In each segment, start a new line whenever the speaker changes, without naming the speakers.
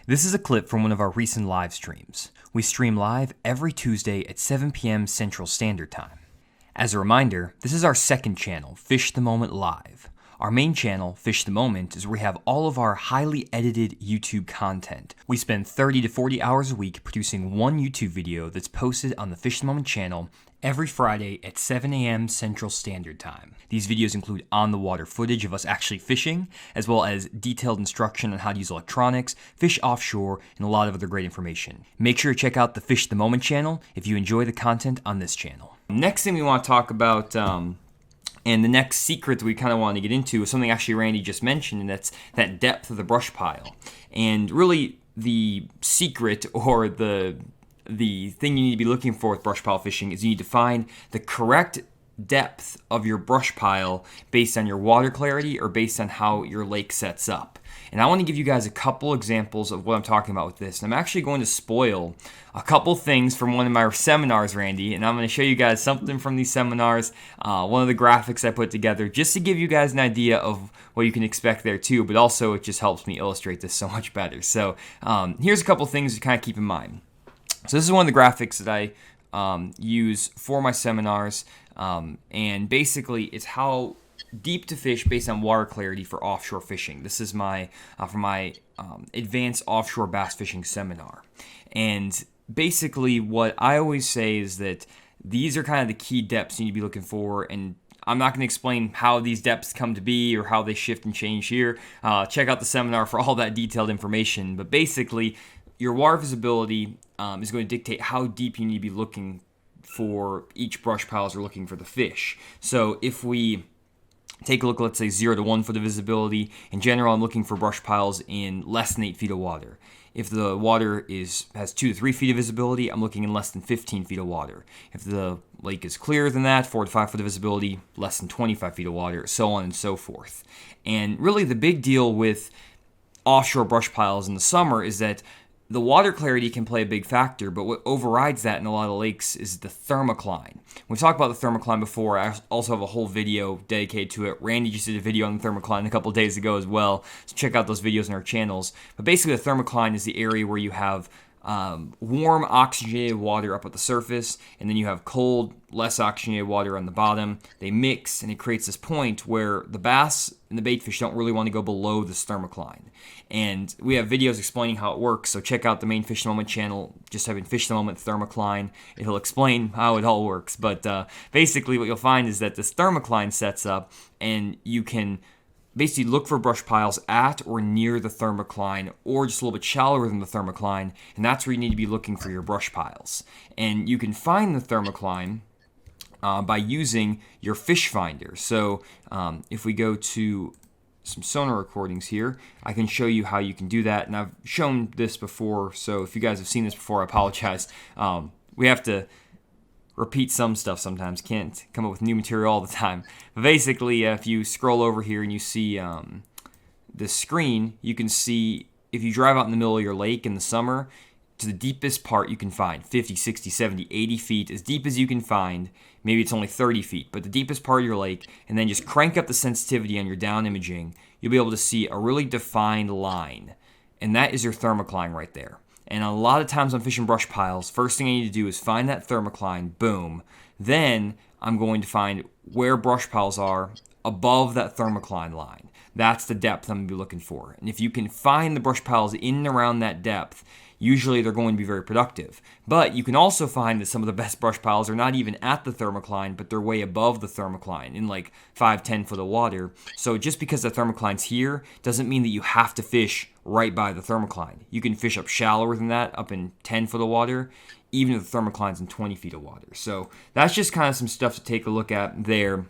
This is a clip from one of our recent live streams. We stream live every Tuesday at 7 p.m. Central Standard Time. As a reminder, this is our second channel, Fish the Moment Live. Our main channel, Fish the Moment, is where we have all of our highly edited YouTube content. We spend 30 to 40 hours a week producing one YouTube video that's posted on the Fish the Moment channel every Friday at 7 a.m. Central Standard Time. These videos include on-the-water footage of us actually fishing, as well as detailed instruction on how to use electronics, fish offshore, and a lot of other great information. Make sure to check out the Fish the Moment channel if you enjoy the content on this channel. Next thing we want to talk about, and the next secret that we kind of want to get into is something actually Randy just mentioned, and that's that depth of the brush pile. And really the secret, or the thing you need to be looking for with brush pile fishing, is you need to find the correct depth of your brush pile based on your water clarity or based on how your lake sets up. And I want to give you guys a couple examples of what I'm talking about with this. And I'm actually going to spoil a couple things from one of my seminars, Randy, and I'm going to show you guys something from these seminars, one of the graphics I put together, just to give you guys an idea of what you can expect there too, but also it just helps me illustrate this so much better. So here's a couple things to kind of keep in mind. So this is one of the graphics that I use for my seminars, and basically it's how deep to fish based on water clarity for offshore fishing. This is my for my advanced offshore bass fishing seminar. And basically what I always say is that these are kind of the key depths you need to be looking for, and I'm not going to explain how these depths come to be or how they shift and change here. Check out the seminar for all that detailed information. But basically, your water visibility is going to dictate how deep you need to be looking for each brush pile as you're looking for the fish. So if we take a look, let's say 0 to 1 foot of visibility, in general I'm looking for brush piles in less than 8 feet of water. If the water has 2 to 3 feet of visibility, I'm looking in less than 15 feet of water. If the lake is clearer than that, 4 to 5 foot of visibility, less than 25 feet of water, so on and so forth. And really the big deal with offshore brush piles in the summer is that the water clarity can play a big factor, but what overrides that in a lot of lakes is the thermocline. We've talked about the thermocline before. I also have a whole video dedicated to it. Randy just did a video on the thermocline a couple days ago as well, so check out those videos on our channels. But basically the thermocline is the area where you have warm oxygenated water up at the surface, and then you have cold, less oxygenated water on the bottom. They mix, and it creates this point where the bass and the baitfish don't really want to go below this thermocline. And we have videos explaining how it works, so check out the main Fish the Moment channel. Just type in Fish the Moment thermocline. It'll explain how it all works. But basically what you'll find is that this thermocline sets up, and you can basically look for brush piles at or near the thermocline, or just a little bit shallower than the thermocline, and that's where you need to be looking for your brush piles. And you can find the thermocline by using your fish finder. So if we go to some sonar recordings here, I can show you how you can do that. And I've shown this before, so if you guys have seen this before, I apologize. We have to repeat some stuff sometimes, can't come up with new material all the time. But basically, if you scroll over here and you see the screen, you can see if you drive out in the middle of your lake in the summer, to the deepest part you can find, 50, 60, 70, 80 feet, as deep as you can find. Maybe it's only 30 feet, but the deepest part of your lake, and then just crank up the sensitivity on your down imaging, you'll be able to see a really defined line. And that is your thermocline right there. And a lot of times I'm fishing brush piles, first thing I need to do is find that thermocline, boom. Then I'm going to find where brush piles are above that thermocline line. That's the depth I'm going to be looking for. And if you can find the brush piles in and around that depth, usually they're going to be very productive. But you can also find that some of the best brush piles are not even at the thermocline, but they're way above the thermocline in like 5-10 foot of water. So just because the thermocline's here doesn't mean that you have to fish right by the thermocline. You can fish up shallower than that, up in 10 foot of water, even if the thermocline's in 20 feet of water. So that's just kind of some stuff to take a look at there.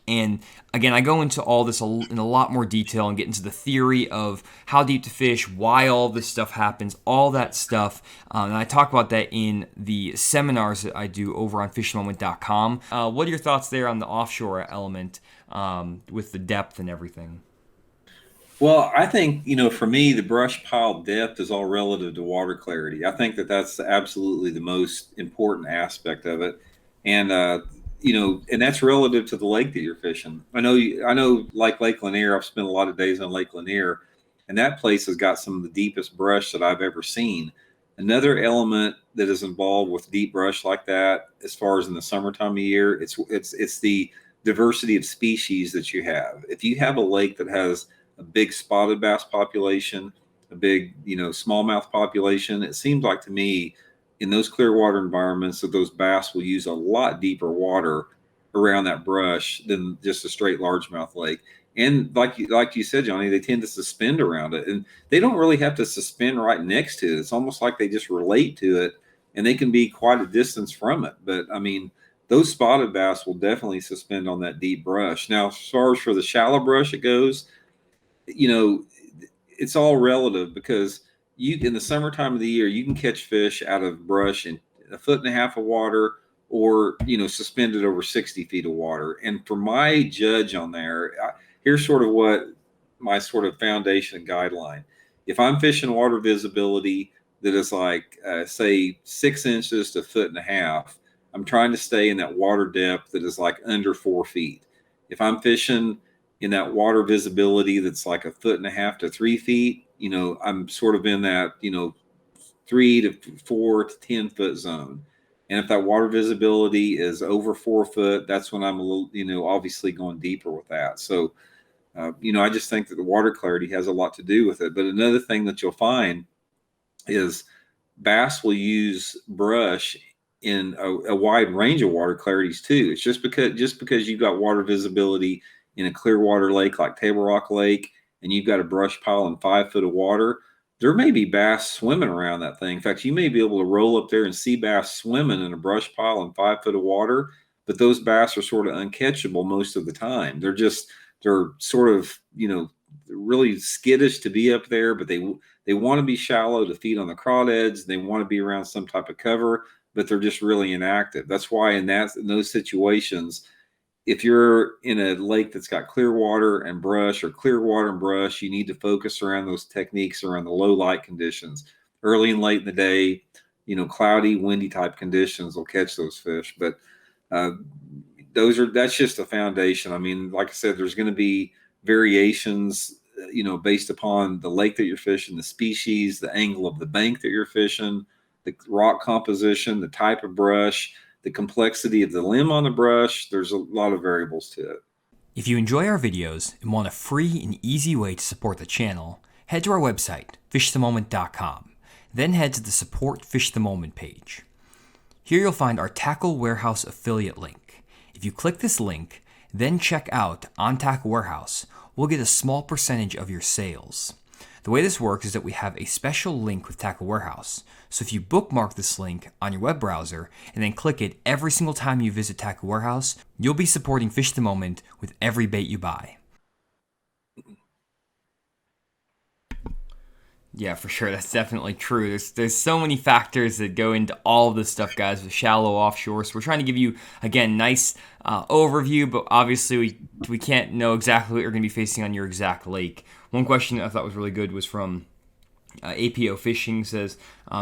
And again, I go into all this in a lot more detail and get into the theory of how deep to fish, why all this stuff happens, all that stuff. And I talk about that in the seminars that I do over on fishthemoment.com. What are your thoughts there on the offshore element with the depth and everything?
Well, I think, for me, the brush pile depth is all relative to water clarity. I think that that's absolutely the most important aspect of it. And, and that's relative to the lake that you're fishing. I know, like Lake Lanier, I've spent a lot of days on Lake Lanier. and that place has got some of the deepest brush that I've ever seen. Another element that is involved with deep brush like that, as far as in the summertime of year, it's the diversity of species that you have. If you have a lake that has a big spotted bass population, a big, smallmouth population, it seems like to me in those clear water environments that those bass will use a lot deeper water around that brush than just a straight largemouth lake. And like you said, Johnny, they tend to suspend around it, and they don't really have to suspend right next to it. It's almost like they just relate to it, and they can be quite a distance from it. But I mean, those spotted bass will definitely suspend on that deep brush. Now, as far as for the shallow brush it goes, you know, it's all relative, because you in the summertime of the year you can catch fish out of brush in 1.5 foot of water, or suspended over 60 feet of water. And for my judge on there, here's sort of what my sort of foundation and guideline. If I'm fishing water visibility that is like say 6 inches to 1.5 feet, I'm trying to stay in that water depth that is like under 4 feet. If I'm fishing in that water visibility that's like 1.5 to 3 feet, I'm sort of in that 3 to 4 to 10 foot zone. And if that water visibility is over 4 foot, that's when I'm a little, obviously going deeper with that. So, I just think that the water clarity has a lot to do with it. But another thing that you'll find is bass will use brush in a wide range of water clarities too. It's just because you've got water visibility in a clear water lake like Table Rock Lake, and you've got a brush pile in 5 foot of water, there may be bass swimming around that thing. In fact, you may be able to roll up there and see bass swimming in a brush pile in 5 foot of water, but those bass are sort of uncatchable most of the time. They're sort of, really skittish to be up there, but they want to be shallow to feed on the crawdads. They want to be around some type of cover, but they're just really inactive. That's why in those situations, if you're in a lake that's got clear water and brush, or clear water and brush, you need to focus around those techniques around the low light conditions. Early and late in the day, cloudy, windy type conditions will catch those fish. But uh, that's just the foundation. I mean, like I said, there's going to be variations, based upon the lake that you're fishing, the species, the angle of the bank that you're fishing, the rock composition, the type of brush, the complexity of the limb on the brush. There's a lot of variables to it.
If you enjoy our videos and want a free and easy way to support the channel, head to our website, fishthemoment.com. Then head to the Support Fish the Moment page. Here you'll find our Tackle Warehouse affiliate link. If you click this link, then check out on Tackle Warehouse, we'll get a small percentage of your sales. The way this works is that we have a special link with Tackle Warehouse. So if you bookmark this link on your web browser and then click it every single time you visit Tackle Warehouse, you'll be supporting Fish the Moment with every bait you buy. Yeah, for sure. That's definitely true. There's so many factors that go into all of this stuff, guys, with shallow offshore. So we're trying to give you, again, nice overview, but obviously we can't know exactly what you're going to be facing on your exact lake. One question I thought was really good was from APO Fishing. Says,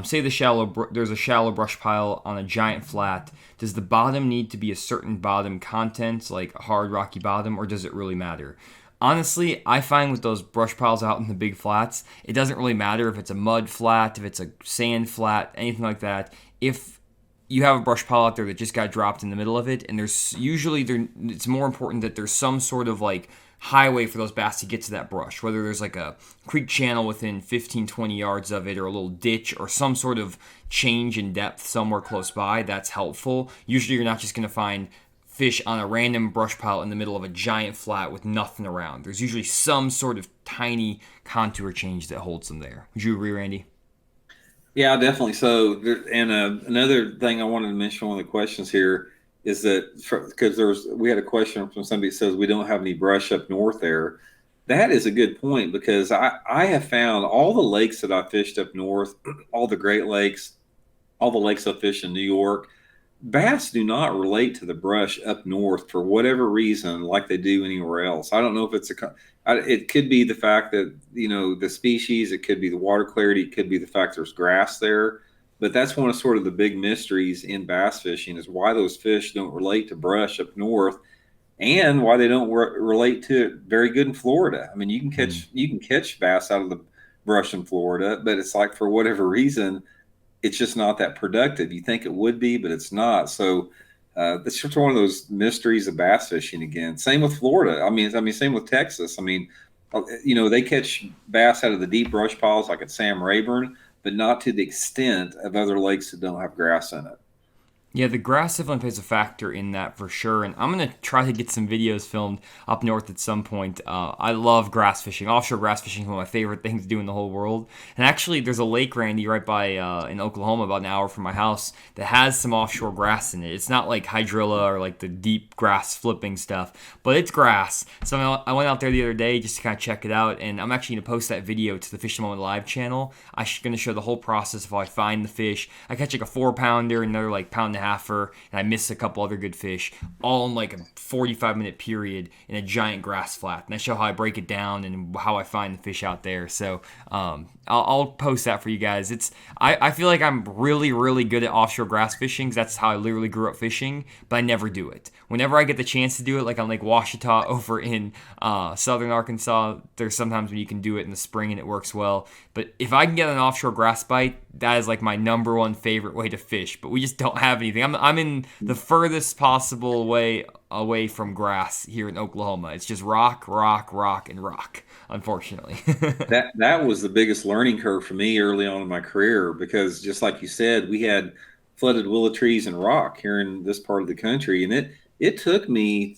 say there's a shallow brush pile on a giant flat. Does the bottom need to be a certain bottom content, like a hard rocky bottom, or does it really matter? Honestly, I find with those brush piles out in the big flats, it doesn't really matter if it's a mud flat, if it's a sand flat, anything like that. If you have a brush pile out there that just got dropped in the middle of it, and it's more important that there's some sort of like highway for those bass to get to that brush, whether there's like a creek channel within 15-20 yards of it, or a little ditch, or some sort of change in depth somewhere close by. That's helpful. Usually you're not just going to find fish on a random brush pile in the middle of a giant flat with nothing around. There's usually some sort of tiny contour change that holds them there. Would you agree, Randy?
Yeah, definitely. So, and another thing I wanted to mention, one of the questions here is that, because we had a question from somebody that says we don't have any brush up north there. That is a good point, because I have found all the lakes that I fished up north, all the Great Lakes, all the lakes I fished in New York, bass do not relate to the brush up north for whatever reason like they do anywhere else. I don't know if it could be the fact that, the species, it could be the water clarity, it could be the fact there's grass there. But that's one of sort of the big mysteries in bass fishing, is why those fish don't relate to brush up north. and why they don't relate to it very good in Florida. I mean,
Hmm.
you can catch bass out of the brush in Florida, but it's like for whatever reason, it's just not that productive. You think it would be, but it's not. So that's just one of those mysteries of bass fishing again. Same with Florida. Same with Texas. They catch bass out of the deep brush piles like at Sam Rayburn, but not to the extent of other lakes that don't have grass in it.
Yeah, the grass definitely plays a factor in that for sure. And I'm going to try to get some videos filmed up north at some point. I love grass fishing. Offshore grass fishing is one of my favorite things to do in the whole world. And actually, there's a lake, Randy, right by in Oklahoma, about an hour from my house, that has some offshore grass in it. It's not like hydrilla or like the deep grass flipping stuff, but it's grass. So I went out there the other day just to kind of check it out. And I'm actually going to post that video to the Fish the Moment Live channel. I'm going to show the whole process of how I find the fish. I catch like a 4 pounder, another like pound and a halfer, and I miss a couple other good fish, all in like a 45-minute period in a giant grass flat. And I show how I break it down and how I find the fish out there. So I'll post that for you guys. I feel like I'm really, really good at offshore grass fishing 'cause that's how I literally grew up fishing, but I never do it. Whenever I get the chance to do it, like on Lake Washita over in southern Arkansas, there's sometimes when you can do it in the spring and it works well. But if I can get an offshore grass bite, that is like my number one favorite way to fish. But we just don't have anything. I'm in the furthest possible way away from grass here in Oklahoma. It's just rock, rock, rock, and rock, unfortunately.
That was the biggest learning curve for me early on in my career because just like you said, we had flooded willow trees and rock here in this part of the country, and it took me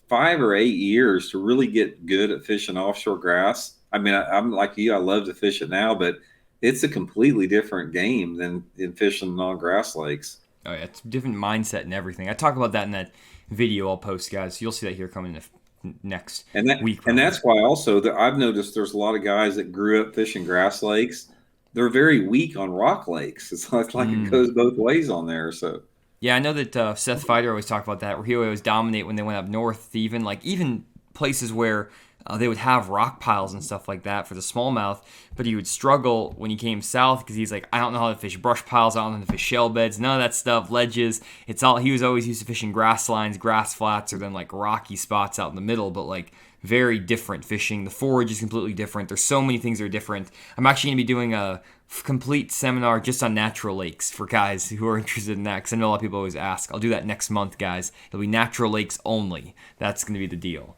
5 or 8 years to really get good at fishing offshore grass. I'm like you, I love to fish it now, but it's a completely different game than in fishing non-grass lakes.
Oh yeah, it's a different mindset and everything. I talk about that in that video I'll post, guys. You'll see that here coming in the next week,
And
probably.
that's why also that I've noticed there's a lot of guys that grew up fishing grass lakes. They're very weak on rock lakes. It's like it
Mm.
goes both ways on there. So
Yeah, I know that Seth Feider always talked about that, where he would always dominate when they went up north, even places where they would have rock piles and stuff like that for the smallmouth, but he would struggle when he came south because he's like, I don't know how to fish brush piles, I don't know how to fish shell beds, none of that stuff, ledges. It's all he was always used to fishing grass lines, grass flats, or then like rocky spots out in the middle, but like very different fishing. The forage is completely different. There's so many things that are different. I'm actually going to be doing a complete seminar just on natural lakes for guys who are interested in that because I know a lot of people always ask. I'll do that next month, guys. It'll be natural lakes only. That's going to be the deal.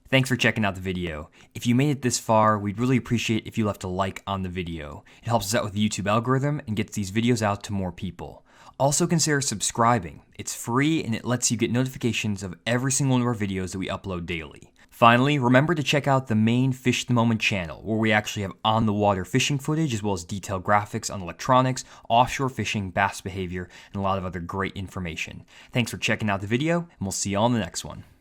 Thanks for checking out the video. If you made it this far, we'd really appreciate if you left a like on the video. It helps us out with the YouTube algorithm and gets these videos out to more people. Also consider subscribing. It's free and it lets you get notifications of every single one of our videos that we upload daily. Finally, remember to check out the main Fish the Moment channel, where we actually have on-the-water fishing footage as well as detailed graphics on electronics, offshore fishing, bass behavior, and a lot of other great information. Thanks for checking out the video, and we'll see you on the next one.